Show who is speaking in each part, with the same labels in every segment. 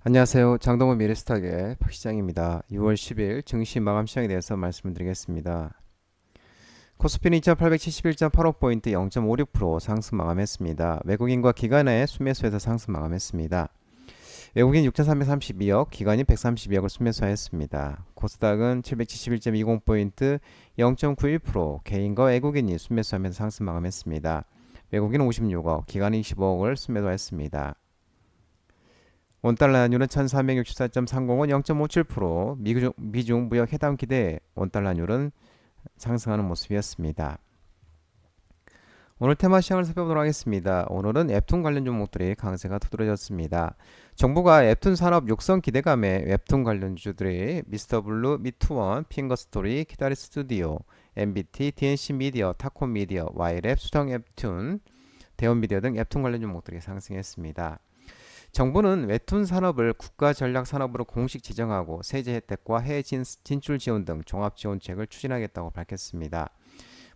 Speaker 1: 안녕하세요. 장동건 미래스탁의 박 시장입니다. 6월 10일 증시 마감 시장에 대해서 말씀을 드리겠습니다. 코스피는 2871.85포인트 0.56% 상승 마감했습니다. 외국인과 기관의 순매수에서 상승 마감했습니다. 외국인 6,332억, 기관이 132억을 순매수하였습니다. 코스닥은 771.20포인트 0.91%, 개인과 외국인이 순매수하면서 상승 마감했습니다. 외국인 56억, 기관 25억을 순매도했습니다. 원달러 환율은 1464.30원 0.57%, 미중 무역 회담 기대에 원달러 환율은 상승하는 모습이었습니다. 오늘 테마 시장을 살펴보도록 하겠습니다. 오늘은 웹툰 관련 종목들이 강세가 두드러졌습니다. 정부가 웹툰 산업 육성 기대감에 웹툰 관련주들이 미스터블루, 미투원, 핑거스토리, 키다리 스튜디오, MBT, DNC 미디어, 타콘 미디어, 와이랩, 수정 웹툰, 대원미디어 등 웹툰 관련 종목들이 상승했습니다. 정부는 웹툰 산업을 국가 전략 산업으로 공식 지정하고 세제 혜택과 해외 진출 지원 등 종합 지원책을 추진하겠다고 밝혔습니다.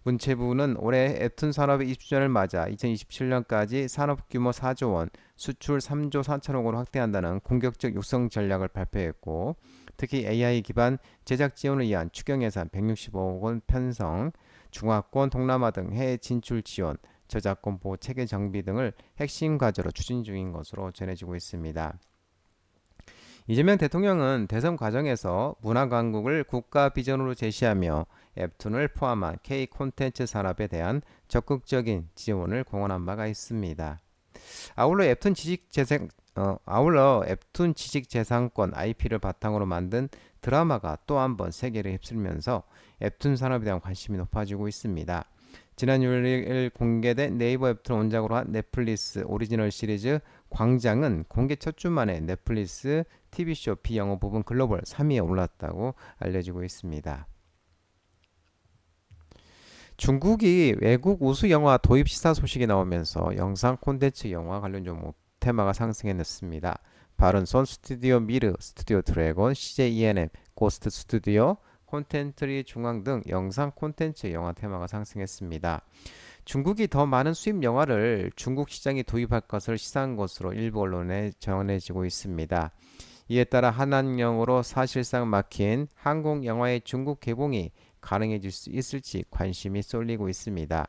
Speaker 1: 문체부는 올해 웹툰 산업의 20주년을 맞아 2027년까지 산업 규모 4조 원, 수출 3조 4천억 원을 확대한다는 공격적 육성 전략을 발표했고, 특히 AI 기반 제작 지원을 위한 추경 예산 165억 원 편성, 중화권, 동남아 등 해외 진출 지원, 저작권 보호 체계 정비 등을 핵심 과제로 추진 중인 것으로 전해지고 있습니다. 이재명 대통령은 대선 과정에서 문화 강국을 국가 비전으로 제시하며 웹툰을 포함한 K 콘텐츠 산업에 대한 적극적인 지원을 공언한 바가 있습니다. 아울러 웹툰 지식 재산권 IP를 바탕으로 만든 드라마가 또 한 번 세계를 휩쓸면서 웹툰 산업에 대한 관심이 높아지고 있습니다. 지난 6일 공개된 네이버 웹툰 원작으로 한 넷플릭스 오리지널 시리즈 광장은 공개 첫 주 만에 넷플릭스 TV쇼 비영어 부분 글로벌 3위에 올랐다고 알려지고 있습니다. 중국이 외국 우수 영화 도입 시사 소식이 나오면서 영상 콘텐츠 영화 관련 종목 테마가 상승해냈습니다. 바른손, 스튜디오 미르, 스튜디오 드래곤, CJ ENM, 고스트 스튜디오, 콘텐츠리 중앙 등 영상 콘텐츠 영화 테마가 상승했습니다. 중국이 더 많은 수입 영화를 중국 시장에 도입할 것을 시사한 것으로 일부 언론에 전해지고 있습니다. 이에 따라 한한령으로 사실상 막힌 한국 영화의 중국 개봉이 가능해질 수 있을지 관심이 쏠리고 있습니다.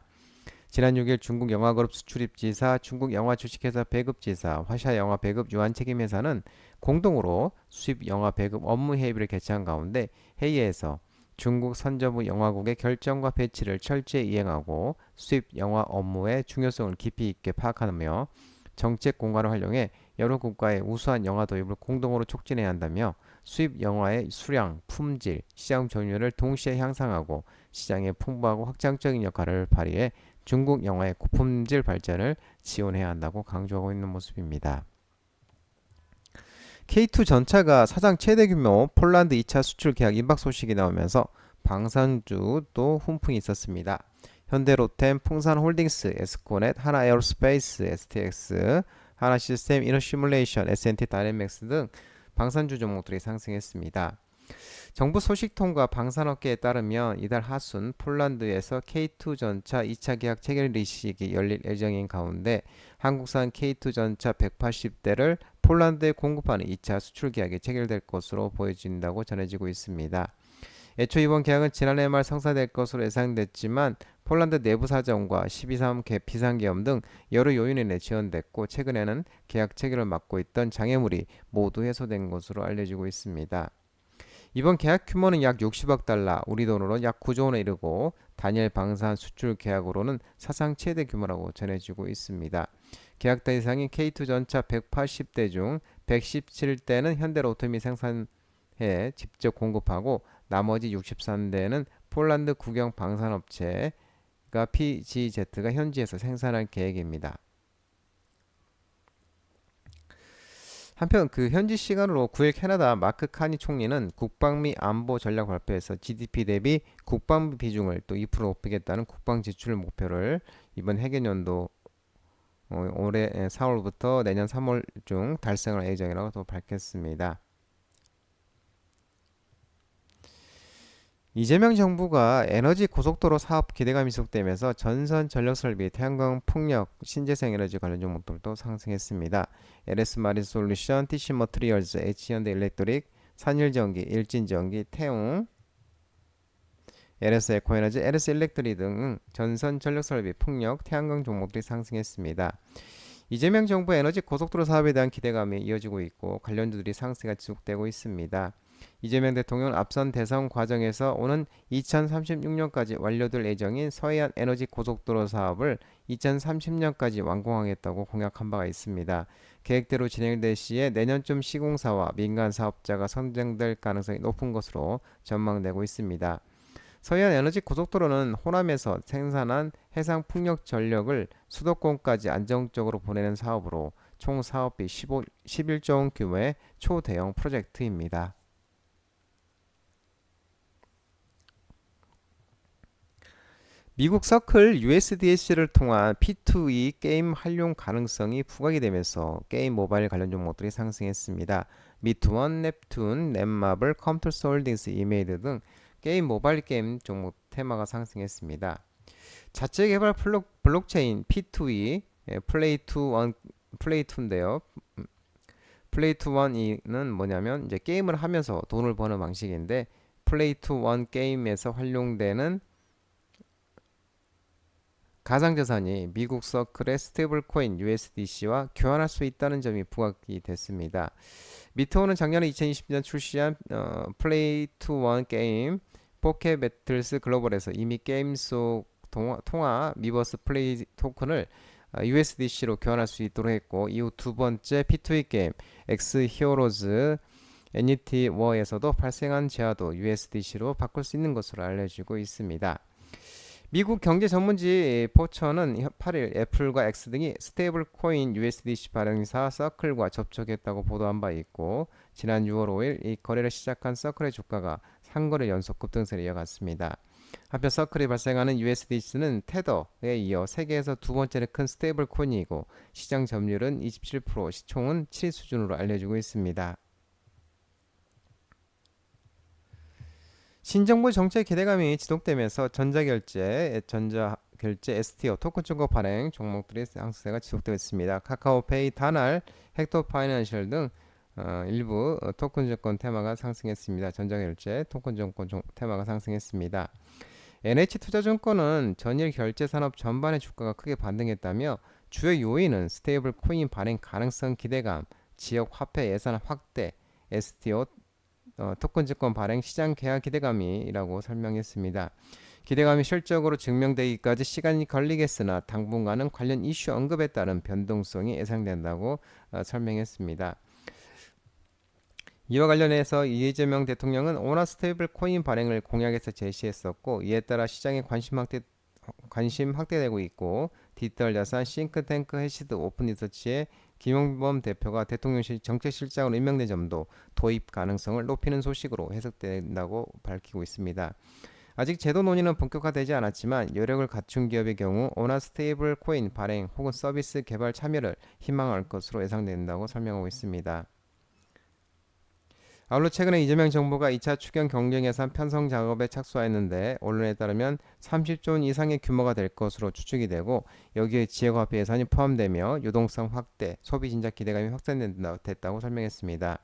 Speaker 1: 지난 6일 중국 영화그룹 수출입지사, 중국 영화 주식회사 배급지사, 화샤 영화 배급 유한 책임회사는 공동으로 수입 영화 배급 업무 협의를 개최한 가운데 회의에서 중국 선저부 영화국의 결정과 배치를 철저히 이행하고 수입 영화 업무의 중요성을 깊이 있게 파악하며 정책 공간을 활용해 여러 국가의 우수한 영화 도입을 공동으로 촉진해야 한다며 수입 영화의 수량, 품질, 시장 점유율을 동시에 향상하고 시장에 풍부하고 확장적인 역할을 발휘해 중국 영화의 고품질 발전을 지원해야 한다고 강조하고 있는 모습입니다. K2 전차가 사상 최대 규모 폴란드 2차 수출 계약 임박 소식이 나오면서 방산주도 훈풍이 있었습니다. 현대로템, 풍산홀딩스, 에스코넷, 하나에어로스페이스, STX, 하나시스템, 이너시뮬레이션, S&T 다이내믹스 등 방산주 종목들이 상승했습니다. 정부 소식통과 방산업계에 따르면 이달 하순 폴란드에서 K2 전차 2차 계약 체결식이 열릴 예정인 가운데 한국산 K2 전차 180대를 폴란드에 공급하는 2차 수출 계약이 체결될 것으로 보여진다고 전해지고 있습니다. 애초 이번 계약은 지난해 말 성사될 것으로 예상됐지만 폴란드 내부 사정과 12.3 비상계엄 등 여러 요인에 인해 지연됐고, 최근에는 계약 체결을 막고 있던 장애물이 모두 해소된 것으로 알려지고 있습니다. 이번 계약 규모는 약 60억 달러, 우리 돈으로 약 9조 원에 이르고 단일 방산 수출 계약으로는 사상 최대 규모라고 전해지고 있습니다. 계약 대상인 K2 전차 180대 중 117대는 현대로템이 생산해 직접 공급하고 나머지 63대는 폴란드 국영 방산업체가 PGZ가 현지에서 생산할 계획입니다. 한편 그 현지 시간으로 9일 캐나다 마크 카니 총리는 국방비 안보 전략 발표에서 GDP 대비 국방비 비중을 또 2% 높이겠다는 국방 지출 목표를 이번 해계년도 올해 4월부터 내년 3월 중 달성할 예정이라고 또 밝혔습니다. 이재명 정부가 에너지 고속도로 사업 기대감이 지속되면서 전선 전력 설비, 태양광 풍력, 신재생 에너지 관련 종목들도 상승했습니다. LS 마린 솔루션, TC 머트리얼즈, H현대 일렉트릭, 산일전기, 일진전기, 태웅, LS 에코에너지, LS 일렉트릭 등 전선 전력 설비, 풍력, 태양광 종목들이 상승했습니다. 이재명 정부 에너지 고속도로 사업에 대한 기대감이 이어지고 있고 관련주들이 상승가 지속되고 있습니다. 이재명 대통령은 앞선 대선 과정에서 오는 2036년까지 완료될 예정인 서해안 에너지 고속도로 사업을 2030년까지 완공하겠다고 공약한 바가 있습니다. 계획대로 진행될 시에 내년쯤 시공사와 민간 사업자가 선정될 가능성이 높은 것으로 전망되고 있습니다. 서해안 에너지 고속도로는 호남에서 생산한 해상 풍력 전력을 수도권까지 안정적으로 보내는 사업으로 총 사업비 11조 원 규모의 초대형 프로젝트입니다. 미국 서클 USDC를 통한 P2E 게임 활용 가능성이 부각이 되면서 게임 모바일 관련 종목들이 상승했습니다. 미투원, 넵툰, 넷마블, 컴투스 홀딩스, 이메이드 등 게임 모바일 게임 종목 테마가 상승했습니다. 자체 개발 블록체인 P2E 플레이2인데요. 플레이2는 뭐냐면 이제 게임을 하면서 돈을 버는 방식인데 플레이2 게임에서 활용되는 가상자산이 미국 서클의 스테이블 코인 USDC와 교환할 수 있다는 점이 부각이 됐습니다. 미토는 작년에 2020년 출시한 플레이2 게임 포켓 배틀스 글로벌에서 이미 게임 속 통화 미버스 플레이 토큰을 USDC로 교환할 수 있도록 했고 이후 두 번째 P2E 게임 엑스 히어로즈 애니티 워에서도 발생한 재화도 USDC로 바꿀 수 있는 것으로 알려지고 있습니다. 미국 경제 전문지 포처는 8일 애플과 X 등이 스테이블 코인 USDC 발행사 서클과 접촉했다고 보도한 바 있고 지난 6월 5일 이 거래를 시작한 서클의 주가가 3거래 연속 급등세를 이어갔습니다. 한편 서클이 발생하는 USDC는 테더에 이어 세계에서 두 번째로 큰 스테이블 코인이고 시장 점유율은 27%, 시총은 7위 수준으로 알려지고 있습니다. 신정부 정책 기대감이 지속되면서 전자결제 STO 토큰 중고 발행 종목들의 상승세가 지속되고 있습니다. 카카오페이, 다날, 헥토파이낸셜 등 일부 토큰 증권 테마가 상승했습니다. 전자결제 토큰 증권 테마가 상승했습니다. NH투자증권은 전일 결제 산업 전반의 주가가 크게 반등했다며 주요 요인은 스테이블 코인 발행 가능성 기대감, 지역 화폐 예산 확대, STO 토큰 증권 발행 시장 개화 기대감이라고 설명했습니다. 기대감이 실적으로 증명되기까지 시간이 걸리겠으나 당분간은 관련 이슈 언급에 따른 변동성이 예상된다고 설명했습니다. 이와 관련해서 이재명 대통령은 원화 스테이블 코인 발행을 공약에서 제시했었고 이에 따라 시장의 관심 확대되고 있고 디지털 자산 싱크탱크 해시드 오픈 리서치의 김용범 대표가 대통령실 정책실장으로 임명된 점도 도입 가능성을 높이는 소식으로 해석된다고 밝히고 있습니다. 아직 제도 논의는 본격화되지 않았지만 여력을 갖춘 기업의 경우 원화 스테이블 코인 발행 혹은 서비스 개발 참여를 희망할 것으로 예상된다고 설명하고 있습니다. 아울러 최근에 이재명 정부가 2차 추경 경정 예산 편성 작업에 착수하였는데 언론에 따르면 30조 원 이상의 규모가 될 것으로 추측이 되고 여기에 지역화폐 예산이 포함되며 유동성 확대, 소비 진작 기대감이 확산됐다고 설명했습니다.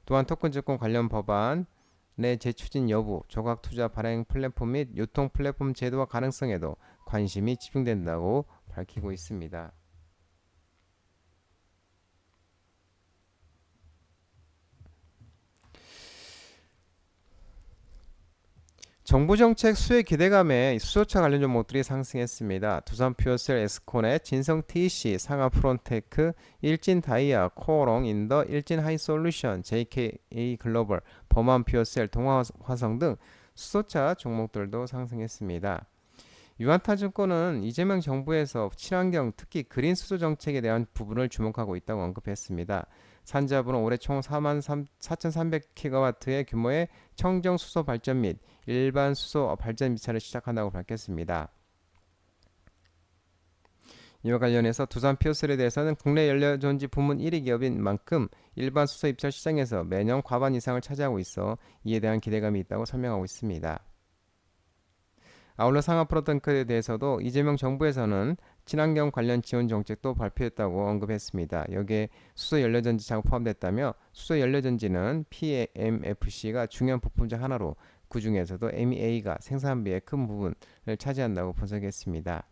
Speaker 1: 또한 토큰 증권 관련 법안의 재추진 여부, 조각 투자 발행 플랫폼 및 유통 플랫폼 제도화 가능성에도 관심이 집중된다고 밝히고 있습니다. 정부 정책 수혜 기대감에 수소차 관련 종목들이 상승했습니다. 두산 퓨어셀, 에스코넷, 진성 TC, 상하 프론테크, 일진 다이아, 코오롱 인더, 일진 하이솔루션, JKA 글로벌, 범한 퓨어셀, 동아화성 등 수소차 종목들도 상승했습니다. 유한타증권은 이재명 정부에서 친환경 특히 그린 수소 정책에 대한 부분을 주목하고 있다고 언급했습니다. 산자부는 올해 총 44,300kW의 규모의 청정 수소 발전 및 일반 수소 발전 미차를 시작한다고 밝혔습니다. 이와 관련해서 두산 피오셀에 대해서는 국내 연료전지 부문 1위 기업인 만큼 일반 수소 입찰 시장에서 매년 과반 이상을 차지하고 있어 이에 대한 기대감이 있다고 설명하고 있습니다. 아울러 상하 프로테크에 대해서도 이재명 정부에서는 친환경 관련 지원 정책도 발표했다고 언급했습니다. 여기에 수소 연료전지 작업 포함됐다며 수소 연료전지는 PMFC가 중요한 부품 중 하나로 그 중에서도 MEA가 생산비의 큰 부분을 차지한다고 분석했습니다.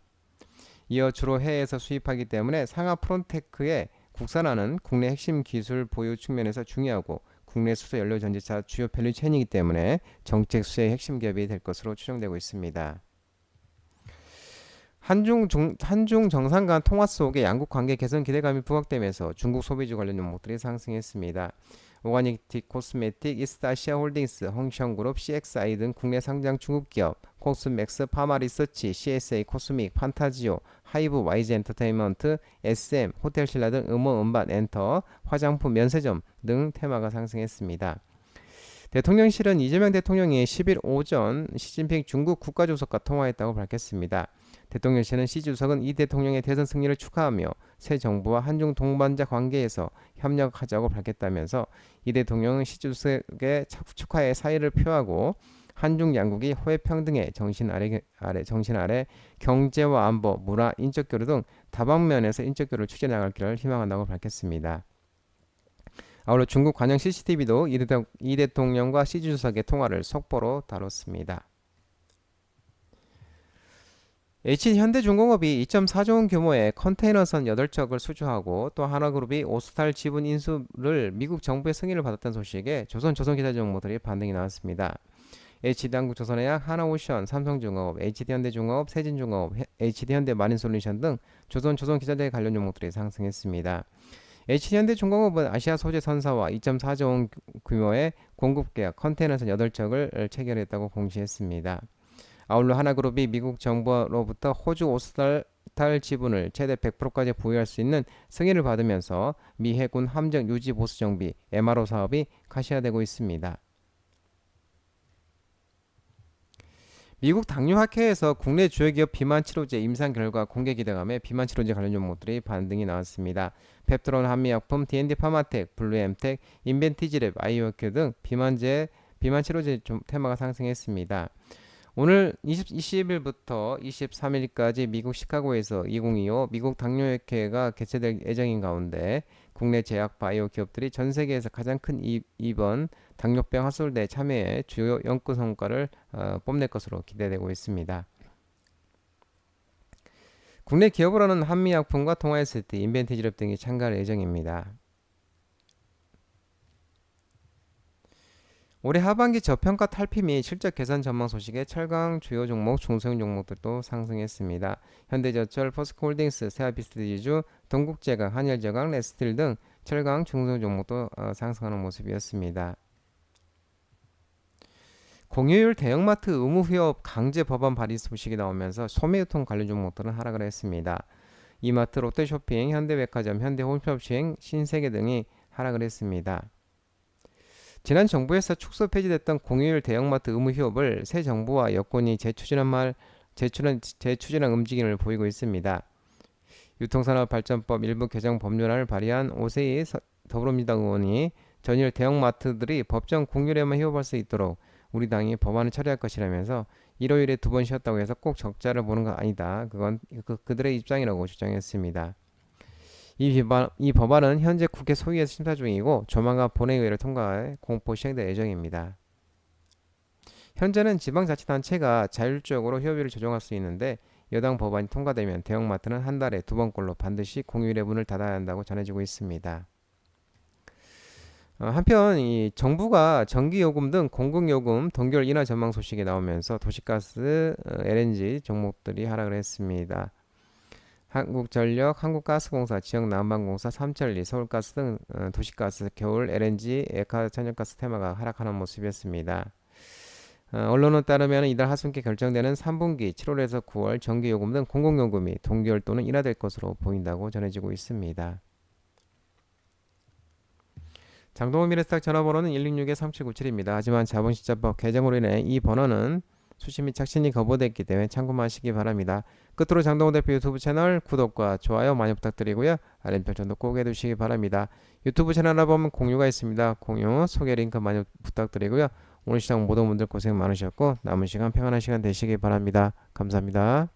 Speaker 1: 이어 주로 해외에서 수입하기 때문에 상하 프론테크의 국산화는 국내 핵심 기술 보유 측면에서 중요하고 국내 수소 연료 전지차 주요 밸류체인이기 때문에 정책 수혜의 핵심 기업이 될 것으로 추정되고 있습니다. 한중 정상 간 통화 속에 양국 관계 개선 기대감이 부각되면서 중국 소비주 관련 종목들이 상승했습니다. 오가닉틱, 코스메틱, 이스트아시아 홀딩스, 헝시영그룹, CXI 등 국내 상장 중국 기업, 코스맥스, 파마리서치, CSA 코스믹, 판타지오, 하이브, YG 엔터테인먼트, SM, 호텔신라 등 음원, 음반, 엔터, 화장품, 면세점 등 테마가 상승했습니다. 대통령실은 이재명 대통령이 10일 오전 시진핑 중국 국가주석과 통화했다고 밝혔습니다. 대통령실은 시 주석은 이 대통령의 대선 승리를 축하하며 새 정부와 한중 동반자 관계에서 협력하자고 밝혔다면서 이 대통령은 시 주석의 축하의 사의를 표하고 한중 양국이 호혜평등의 정신 아래 경제와 안보, 문화, 인적 교류 등 다방면에서 인적 교류를 추진해 나갈 길을 희망한다고 밝혔습니다. 아울러 중국 관영 CCTV도 이 대통령과 시 주석의 통화를 속보로 다뤘습니다. HD현대중공업이 2.4조 원 규모의 컨테이너선 8척을 수주하고 또 하나그룹이 오스탈 지분 인수를 미국 정부의 승인을 받았다는 소식에 조선기사 종목들이 반등이 나왔습니다. HD한국조선해양, 하나오션, 삼성중공업, HD현대중공업, 세진중공업, HD현대마린솔루션 등 조선기사대 관련 종목들이 상승했습니다. HD현대중공업은 아시아 소재 선사와 2.4조 원 규모의 공급계약 컨테이너선 8척을 체결했다고 공시했습니다. 아울러 하나그룹이 미국 정부로부터 호주 오스탈 지분을 최대 100%까지 보유할 수 있는 승인을 받으면서 미 해군 함정 유지 보수 정비 MRO 사업이 가시화되고 있습니다. 미국 당뇨학회에서 국내 주요 기업 비만 치료제 임상 결과 공개 기대감에 비만 치료제 관련 종목들이 반등이 나왔습니다. 펩트론 한미약품, D&D 파마텍, 블루엠텍, 인벤티지랩, 아이오큐 등 비만 치료제 테마가 상승했습니다. 오늘 20일부터 23일까지 미국 시카고에서 2025 미국 당뇨학회가 개최될 예정인 가운데 국내 제약 바이오 기업들이 전 세계에서 가장 큰 이번 당뇨병 하솔대에 참여해 주요 연구 성과를 뽐낼 것으로 기대되고 있습니다. 국내 기업으로는 한미약품과 통화에스테, 인벤티지랩 등이 참가할 예정입니다. 올해 하반기 저평가 탈피 및 실적 개선 전망 소식에 철강 주요 종목, 중소형 종목들도 상승했습니다. 현대제철, 포스코홀딩스, 세아피스지주, 동국제강, 한일제강, 레스틸 등 철강 중소형 종목도 상승하는 모습이었습니다. 공휴일 대형마트 의무 휴업 강제 법안 발의 소식이 나오면서 소매유통 관련 종목들은 하락을 했습니다. 이마트, 롯데쇼핑, 현대백화점, 현대홈쇼핑, 신세계 등이 하락을 했습니다. 지난 정부에서 축소 폐지됐던 공휴일 대형마트 의무 휴업을 새 정부와 여권이 재추진한 움직임을 보이고 있습니다. 유통산업발전법 일부 개정 법률안을 발의한 오세희 더불어민주당 의원이 전일 대형마트들이 법정 공휴일에만 휴업할 수 있도록 우리 당이 법안을 처리할 것이라면서 일요일에 2번 쉬었다고 해서 꼭 적자를 보는 건 아니다. 그건 그들의 입장이라고 주장했습니다. 이 법안은 현재 국회 소위에서 심사 중이고 조만간 본회의를 통과해 공포 시행될 예정입니다. 현재는 지방자치단체가 자율적으로 휴업일을 조정할 수 있는데 여당 법안이 통과되면 대형마트는 한 달에 2번꼴로 반드시 공휴일에 문을 닫아야 한다고 전해지고 있습니다. 한편 이 정부가 전기요금 등 공공요금 동결 인하 전망 소식이 나오면서 도시가스, LNG 종목들이 하락을 했습니다. 한국전력, 한국가스공사, 지역난방공사, 삼천리, 서울가스 등 도시가스, 겨울 LNG, 에카 천연가스 테마가 하락하는 모습이었습니다. 언론에 따르면 이달 하순기 결정되는 3분기 7월에서 9월 전기요금 등 공공요금이 동결 또는 인하될 것으로 보인다고 전해지고 있습니다. 장동원 미래스탁 전화번호는 166-3797입니다. 하지만 자본시장법 개정으로 인해 이 번호는 수신 및 착신이 거부됐기 때문에 참고하시기 바랍니다. 끝으로 장동호 대표 유튜브 채널 구독과 좋아요 많이 부탁드리고요. 알림 설정도 꼭 해두시기 바랍니다. 유튜브 채널에 보면 공유가 있습니다. 공유, 소개 링크 많이 부탁드리고요. 오늘 시장 모든 분들 고생 많으셨고 남은 시간 평안한 시간 되시기 바랍니다. 감사합니다.